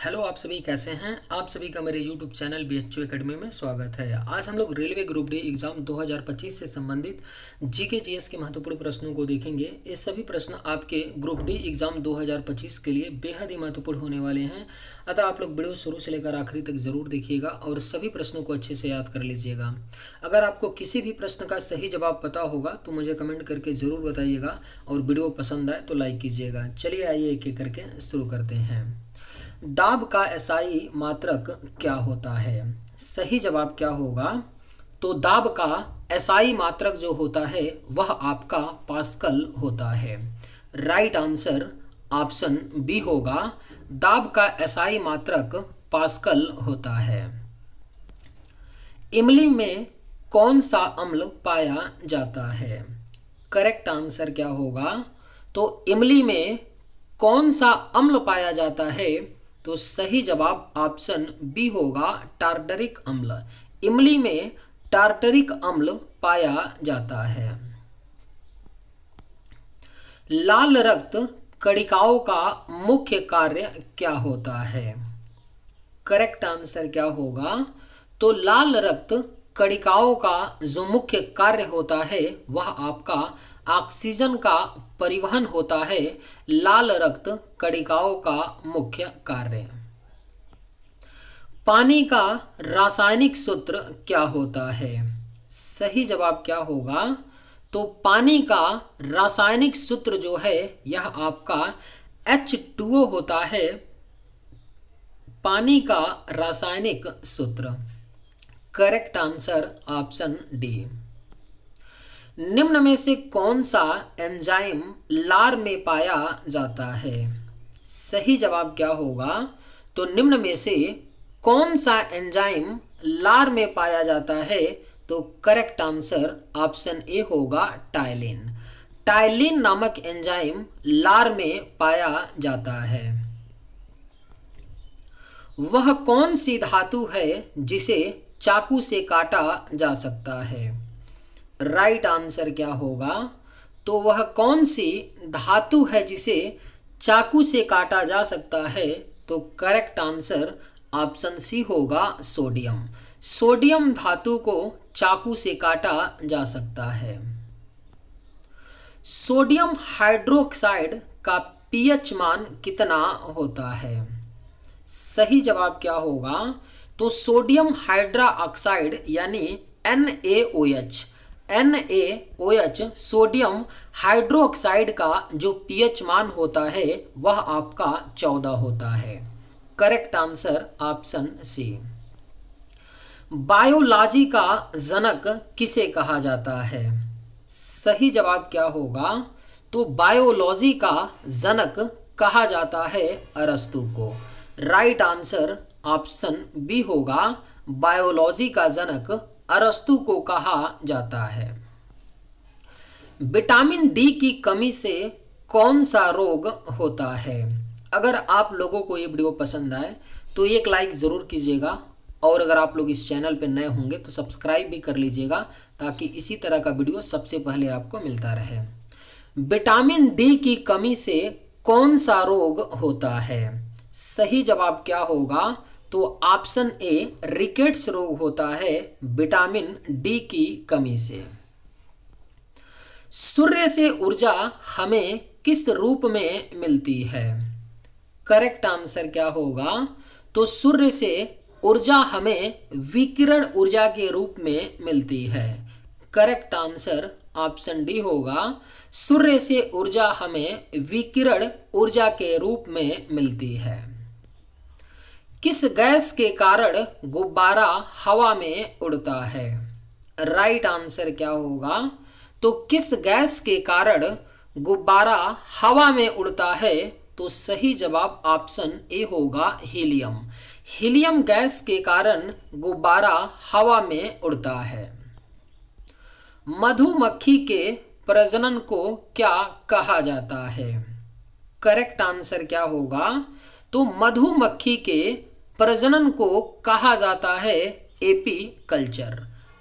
Hello, आप सभी कैसे हैं। आप सभी का मेरे यूट्यूब चैनल BHU एकेडमी में स्वागत है। आज हम लोग रेलवे ग्रुप डी एग्ज़ाम 2025 से संबंधित जीके जीएस के महत्वपूर्ण प्रश्नों को देखेंगे। ये सभी प्रश्न आपके ग्रुप डी एग्ज़ाम 2025 के लिए बेहद ही महत्वपूर्ण होने वाले हैं। अतः आप लोग वीडियो शुरू से लेकर आखिरी तक ज़रूर देखिएगा और सभी प्रश्नों को अच्छे से याद कर लीजिएगा। अगर आपको किसी भी प्रश्न का सही जवाब पता होगा तो मुझे कमेंट करके ज़रूर बताइएगा और वीडियो पसंद आए तो लाइक कीजिएगा। चलिए आइए एक एक करके शुरू करते हैं। दाब का एसआई मात्रक क्या होता है? सही जवाब क्या होगा? तो दाब का एसआई मात्रक जो होता है वह आपका पास्कल होता है। राइट आंसर ऑप्शन बी होगा। दाब का एसआई मात्रक पास्कल होता है। इमली में कौन सा अम्ल पाया जाता है? करेक्ट आंसर क्या होगा? तो इमली में कौन सा अम्ल पाया जाता है? तो सही जवाब ऑप्शन बी होगा, टार्टरिक अम्ल। इमली में टार्टरिक अम्ल पाया जाता है। लाल रक्त कणिकाओं का मुख्य कार्य क्या होता है? करेक्ट आंसर क्या होगा? तो लाल रक्त कणिकाओं का जो मुख्य कार्य होता है वह आपका ऑक्सीजन का परिवहन होता है। लाल रक्त कणिकाओं का मुख्य कार्य। पानी का रासायनिक सूत्र क्या होता है? सही जवाब क्या होगा? तो पानी का रासायनिक सूत्र जो है यह आपका H2O होता है। पानी का रासायनिक सूत्र। Correct answer option D. निम्न में से कौन सा एंजाइम लार में पाया जाता है? सही जवाब क्या होगा? तो निम्न में से कौन सा एंजाइम लार में पाया जाता है? तो करेक्ट आंसर ऑप्शन ए होगा, टाइलिन। टाइलिन नामक एंजाइम लार में पाया जाता है। वह कौन सी धातु है जिसे चाकू से काटा जा सकता है? राइट आंसर क्या होगा? तो वह कौन सी धातु है जिसे चाकू से काटा जा सकता है? तो करेक्ट आंसर ऑप्शन सी होगा, सोडियम। सोडियम धातु को चाकू से काटा जा सकता है। सोडियम हाइड्रोक्साइड का पीएच मान कितना होता है? सही जवाब क्या होगा? तो सोडियम हाइड्रा ऑक्साइड यानी NaOH सोडियम हाइड्रोक्साइड का जो पीएच मान होता है वह आपका 14 होता है। Correct answer option C. Biology का जनक किसे कहा जाता है? सही जवाब क्या होगा? तो बायोलॉजी का जनक कहा जाता है अरस्तु को। राइट आंसर ऑप्शन बी होगा, बायोलॉजी का जनक अरस्तु को कहा जाता है। विटामिन डी की कमी से कौन सा रोग होता है? अगर आप लोगों को ये वीडियो पसंद आए तो एक लाइक ज़रूर कीजिएगा और अगर आप लोग इस चैनल पर नए होंगे तो सब्सक्राइब भी कर लीजिएगा ताकि इसी तरह का वीडियो सबसे पहले आपको मिलता रहे। विटामिन डी की कमी से कौन सा रोग होता है? सही जवाब क्या होगा? तो ऑप्शन ए, रिकेट्स रोग होता है विटामिन डी की कमी से। सूर्य से ऊर्जा हमें किस रूप में मिलती है? करेक्ट आंसर क्या होगा? तो सूर्य से ऊर्जा हमें विकिरण ऊर्जा के रूप में मिलती है। करेक्ट आंसर ऑप्शन डी होगा, सूर्य से ऊर्जा हमें विकिरण ऊर्जा के रूप में मिलती है। किस गैस के कारण गुब्बारा हवा में उड़ता है? राइट आंसर क्या होगा? तो किस गैस के कारण गुब्बारा हवा में उड़ता है? तो सही जवाब ऑप्शन ए होगा, हीलियम। हीलियम गैस के कारण गुब्बारा हवा में उड़ता है। मधुमक्खी के प्रजनन को क्या कहा जाता है? करेक्ट आंसर क्या होगा? तो मधुमक्खी के प्रजनन को कहा जाता है apiculture.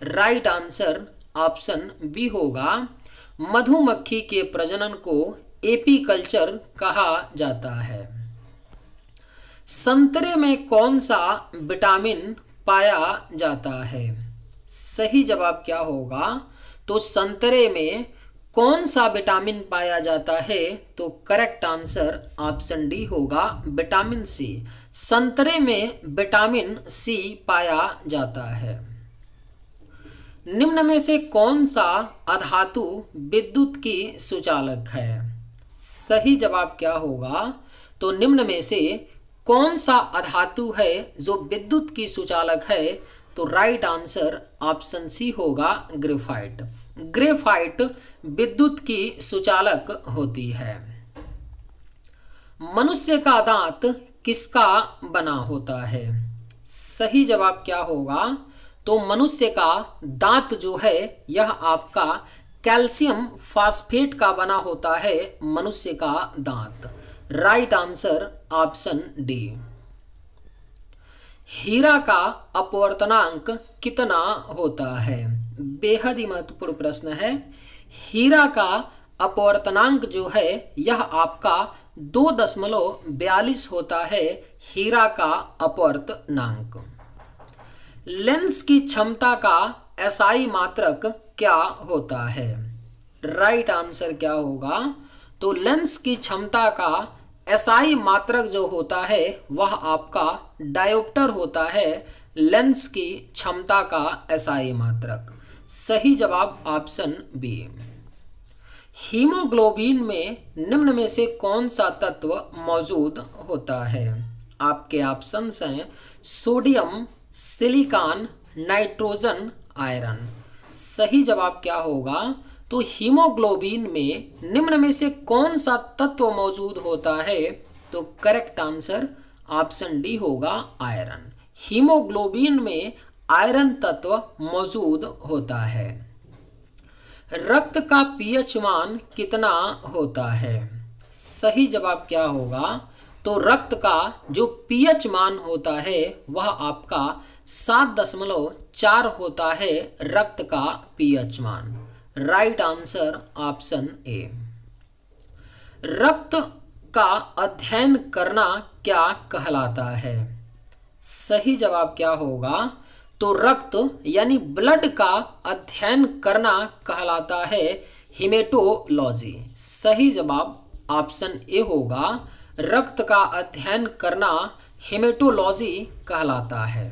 Right answer option B होगा, मधुमक्खी के प्रजनन को एपी कल्चर कहा जाता है। संतरे में कौन सा विटामिन पाया जाता है? सही जवाब क्या होगा? तो संतरे में कौन सा विटामिन पाया जाता है? तो करेक्ट आंसर ऑप्शन डी होगा, विटामिन सी। संतरे में विटामिन सी पाया जाता है। निम्न में से कौन सा अधातु विद्युत की सुचालक है? सही जवाब क्या होगा? तो निम्न में से कौन सा अधातु है जो विद्युत की सुचालक है? तो राइट आंसर ऑप्शन सी होगा, ग्रेफाइट। ग्रेफाइट विद्युत की सुचालक होती है। मनुष्य का दांत किसका बना होता है? सही जवाब क्या होगा? तो मनुष्य का दांत जो है यह आपका कैल्शियम फास्फेट का बना होता है, मनुष्य का दांत। Right answer option D. हीरा का अपवर्तनांक कितना होता है? बेहद ही महत्वपूर्ण प्रश्न है। हीरा का अपवर्तनांक जो है यह आपका 2.42 होता है, हीरा का अपवर्तनांक। लेंस की क्षमता का एसआई मात्रक क्या होता है? राइट आंसर क्या होगा? तो लेंस की क्षमता का एसआई मात्रक जो होता है वह आपका डायोप्टर होता है, लेंस की क्षमता का एसआई मात्रक। सही जवाब ऑप्शन बी। हीमोग्लोबिन में निम्न में से कौन सा तत्व मौजूद होता है? आपके ऑप्शंस हैं सोडियम, सिलिकॉन, नाइट्रोजन, आयरन। सही जवाब क्या होगा? तो हीमोग्लोबिन में निम्न में से कौन सा तत्व मौजूद होता है? तो करेक्ट आंसर ऑप्शन डी होगा, आयरन। हीमोग्लोबिन में आयरन तत्व मौजूद होता है। रक्त का पीएच मान कितना होता है? सही जवाब क्या होगा? तो रक्त का जो पीएच मान होता है वह आपका 7.4 होता है, रक्त का पीएच मान। Right answer option A. रक्त का अध्ययन करना क्या कहलाता है? सही जवाब क्या होगा? तो रक्त यानी ब्लड का अध्ययन करना कहलाता है हिमेटोलॉजी। सही जवाब ऑप्शन ए होगा, रक्त का अध्ययन करना हिमेटोलॉजी कहलाता है।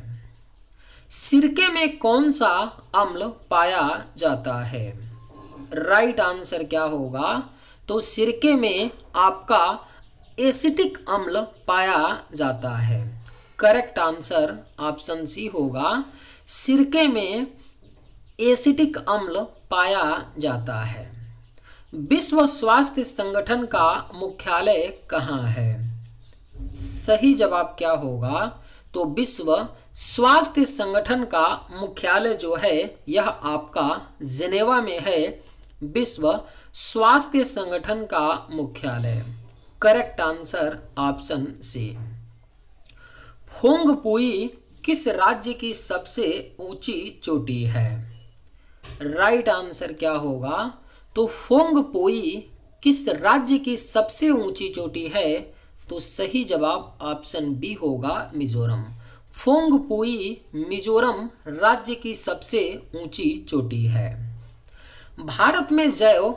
सिरके में कौन सा अम्ल पाया जाता है? राइट आंसर क्या होगा? तो सिरके में आपका एसिटिक अम्ल पाया जाता है। करेक्ट आंसर ऑप्शन सी होगा, सिरके में एसिटिक अम्ल पाया जाता है। विश्व स्वास्थ्य संगठन का मुख्यालय कहाँ है? सही जवाब क्या होगा? तो विश्व स्वास्थ्य संगठन का मुख्यालय जो है यह आपका जिनेवा में है, विश्व स्वास्थ्य संगठन का मुख्यालय। Correct answer option C. Phawngpui किस राज्य की सबसे ऊंची चोटी है? राइट आंसर क्या होगा? तो फोंगपुई किस राज्य की सबसे ऊंची चोटी है? तो सही जवाब ऑप्शन बी होगा, मिजोरम। फोंगपुई मिजोरम राज्य की सबसे ऊंची चोटी है। भारत में जैव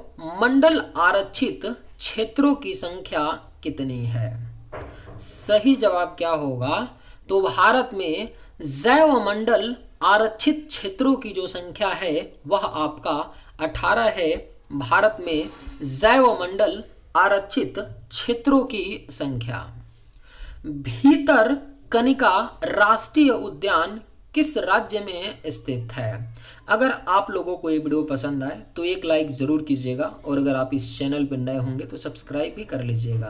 मंडल आरक्षित क्षेत्रों की संख्या कितनी है? सही जवाब क्या होगा? तो भारत में जैव मंडल आरक्षित क्षेत्रों की जो संख्या है वह आपका 18 है। भारत में जैव मंडल आरक्षित क्षेत्रों की संख्या। भीतर कनिका राष्ट्रीय उद्यान किस राज्य में स्थित है? अगर आप लोगों को ये वीडियो पसंद आए तो एक लाइक ज़रूर कीजिएगा, और अगर आप इस चैनल पर नए होंगे तो सब्सक्राइब भी कर लीजिएगा।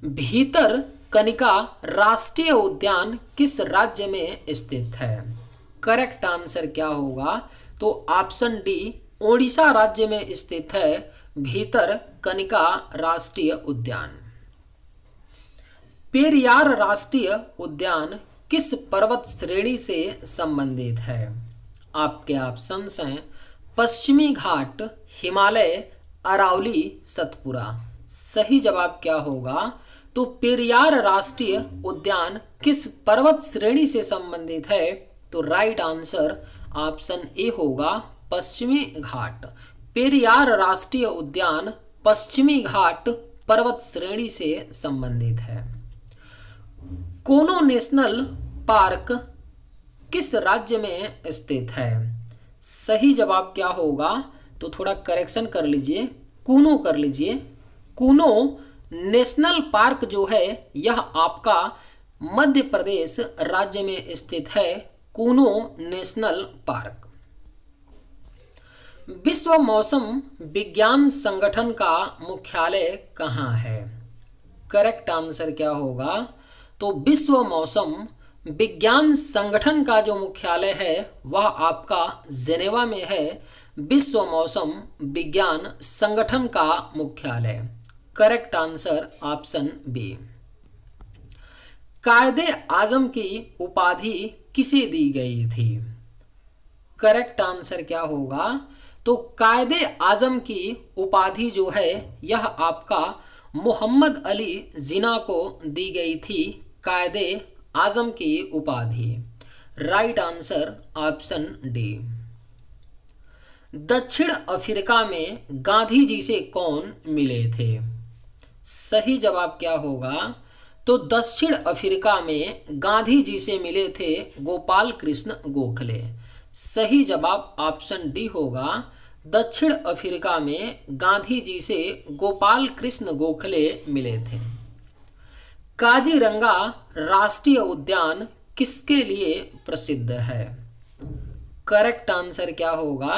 भीतर कनिका राष्ट्रीय उद्यान किस राज्य में स्थित है? करेक्ट आंसर क्या होगा? तो ऑप्शन डी, ओडिशा राज्य में स्थित है भीतर कनिका राष्ट्रीय उद्यान। पेरियार राष्ट्रीय उद्यान किस पर्वत श्रेणी से संबंधित है? आपके ऑप्शंस हैं पश्चिमी घाट, हिमालय, अरावली, सतपुरा। सही जवाब क्या होगा? तो तो पेरियार राष्ट्रीय उद्यान किस पर्वत श्रेणी से संबंधित है? तो राइट आंसर ऑप्शन ए होगा पश्चिमी घाट। पेरियार राष्ट्रीय उद्यान पश्चिमी घाट पर्वत श्रेणी से संबंधित है। कोनो नेशनल पार्क किस राज्य में स्थित है? सही जवाब क्या होगा? तो थोड़ा करेक्शन कर लीजिए, कूनो कर लीजिए। कूनो नेशनल पार्क जो है यह आपका मध्य प्रदेश राज्य में स्थित है। Kuno national park. विश्व मौसम विज्ञान संगठन का मुख्यालय कहाँ है? करेक्ट आंसर क्या होगा? तो विश्व मौसम विज्ञान संगठन का जो मुख्यालय है वह आपका जेनेवा में है। विश्व मौसम विज्ञान संगठन का मुख्यालय। Correct answer option B. Quaid Azam की उपाधि किसे दी गई थी? करेक्ट आंसर क्या होगा? तो कायदे आजम की उपाधि जो है यह आपका मोहम्मद अली जिन्ना को दी गई थी। कायदे आजम की उपाधि। Right answer option D. दक्षिण अफ्रीका में गांधी जी से कौन मिले थे? सही जवाब क्या होगा? तो दक्षिण अफ्रीका में गांधी जी से मिले थे गोपाल कृष्ण गोखले। सही जवाब ऑप्शन डी होगा। दक्षिण अफ्रीका में गांधी जी से गोपाल कृष्ण गोखले मिले थे। काजीरंगा राष्ट्रीय उद्यान किसके लिए प्रसिद्ध है? करेक्ट आंसर क्या होगा?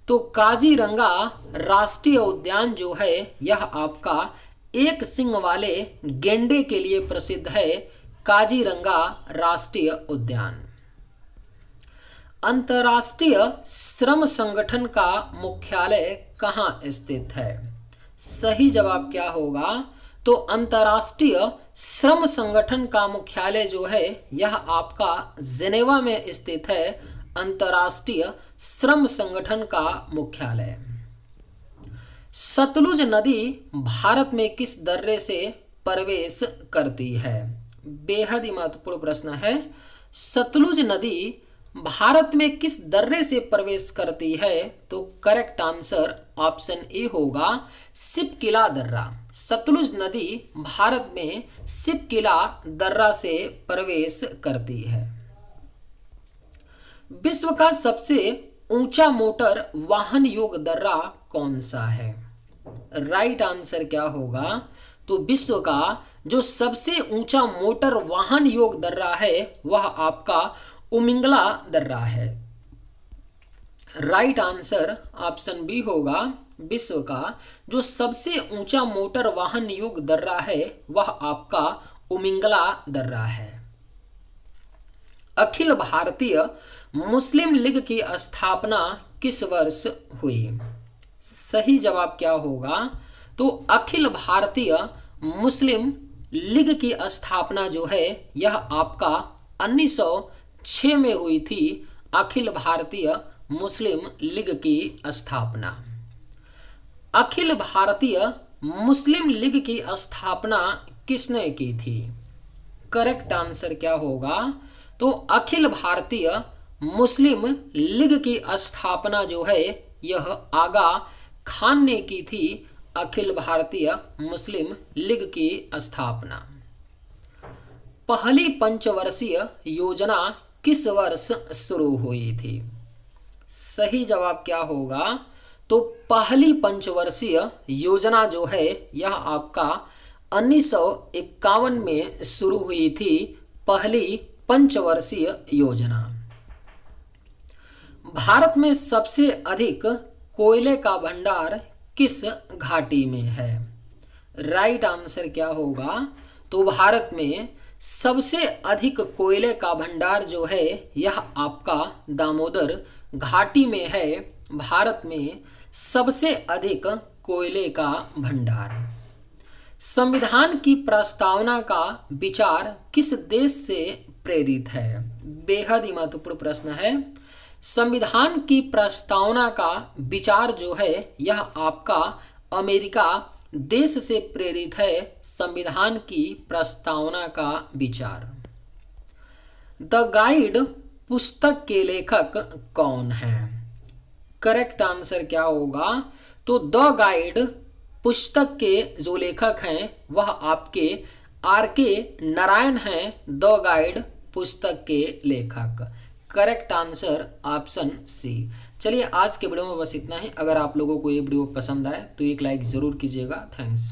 तो काजीरंगा राष्ट्रीय उद्यान जो है यह आपका एक सींग वाले गेंडे के लिए प्रसिद्ध है। काजीरंगा राष्ट्रीय उद्यान। अंतर्राष्ट्रीय श्रम संगठन का मुख्यालय कहाँ स्थित है? सही जवाब क्या होगा? तो अंतर्राष्ट्रीय श्रम संगठन का मुख्यालय जो है यह आपका जेनेवा में स्थित है। अंतर्राष्ट्रीय श्रम संगठन का मुख्यालय। सतलुज नदी भारत में किस दर्रे से प्रवेश करती है? बेहद ही महत्वपूर्ण प्रश्न है। सतलुज नदी भारत में किस दर्रे से प्रवेश करती है? तो करेक्ट आंसर ऑप्शन ए होगा सिपकिला दर्रा। सतलुज नदी भारत में सिपकिला दर्रा से प्रवेश करती है। विश्व का सबसे ऊंचा मोटर वाहन योग दर्रा कौन सा है? राइट आंसर क्या होगा? तो विश्व का जो सबसे ऊंचा मोटर वाहन योग दर्रा है वह आपका उमिंगला दर्रा है। राइट आंसर ऑप्शन बी होगा। विश्व का जो सबसे ऊंचा मोटर वाहन योग दर्रा है वह आपका उमिंगला दर्रा है। अखिल भारतीय मुस्लिम लीग की स्थापना किस वर्ष हुई? सही जवाब क्या होगा? तो अखिल भारतीय मुस्लिम लीग की स्थापना जो है यह आपका 1906 में हुई थी। अखिल भारतीय मुस्लिम लीग की स्थापना। अखिल भारतीय मुस्लिम लीग की स्थापना किसने की थी? करेक्ट आंसर क्या होगा? तो अखिल भारतीय मुस्लिम लीग की स्थापना जो है यह आगा खान ने की थी। अखिल भारतीय मुस्लिम लीग की स्थापना। पहली पंचवर्षीय योजना किस वर्ष शुरू हुई थी? सही जवाब क्या होगा? तो पहली पंचवर्षीय योजना जो है यह आपका 1951 में शुरू हुई थी। पहली पंचवर्षीय योजना। भारत में सबसे अधिक कोयले का भंडार किस घाटी में है? राइट आंसर क्या होगा? तो भारत में सबसे अधिक कोयले का भंडार जो है यह आपका दामोदर घाटी में है। भारत में सबसे अधिक कोयले का भंडार। संविधान की प्रस्तावना का विचार किस देश से प्रेरित है? बेहद ही महत्वपूर्ण प्रश्न है। संविधान की प्रस्तावना का विचार जो है यह आपका अमेरिका देश से प्रेरित है संविधान की प्रस्तावना का विचार। द गाइड पुस्तक के लेखक कौन हैं? करेक्ट आंसर क्या होगा? तो द गाइड पुस्तक के जो लेखक हैं वह आपके आर के नारायण हैं, द गाइड पुस्तक के लेखक। Correct answer option C. चलिए आज के वीडियो में बस इतना ही। अगर आप लोगों को ये वीडियो पसंद आए तो एक लाइक ज़रूर कीजिएगा। थैंक्स।